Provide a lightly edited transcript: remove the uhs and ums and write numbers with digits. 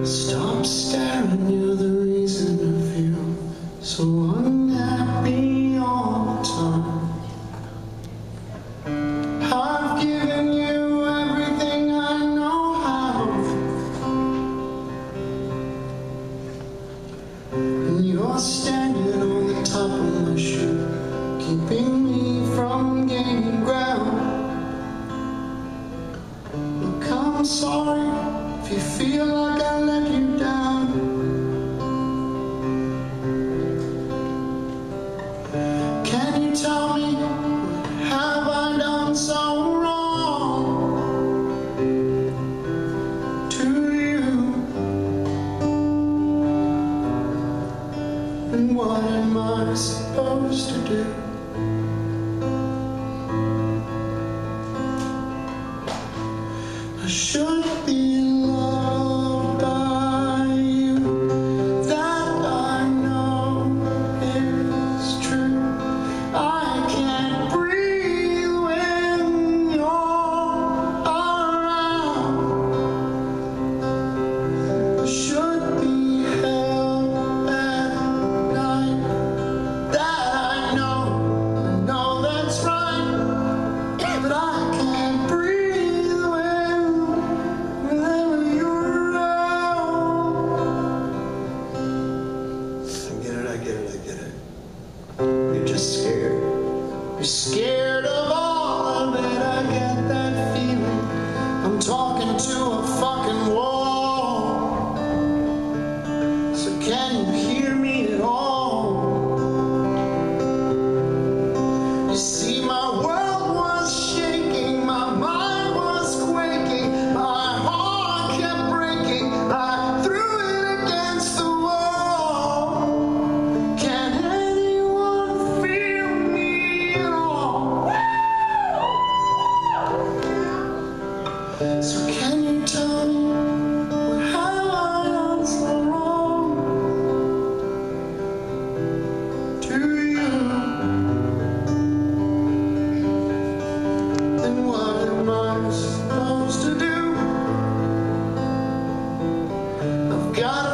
Stop staring, you're the reason I feel so unhappy all the time. I've given you everything I know how, and you're standing on the top of my shoe, keeping me from gaining ground. Look, I'm sorry if you feel like I let you down. Can you tell me, what have I done so wrong to you? And what am I supposed to do? I should be loved by you, that I know is true. I can't breathe when you're around. I should be held at night, that I know that's right, but I can't breathe. I get it. You're just scared. You're scared of all of it. I get that feeling. I'm talking to a fucking wall. So can you hear me at all? You see, my world was shaking, my mind was quaking, my heart kept breaking. I threw it against the wall. So can you tell me, what have I done so wrong to you? Then what am I supposed to do? I've got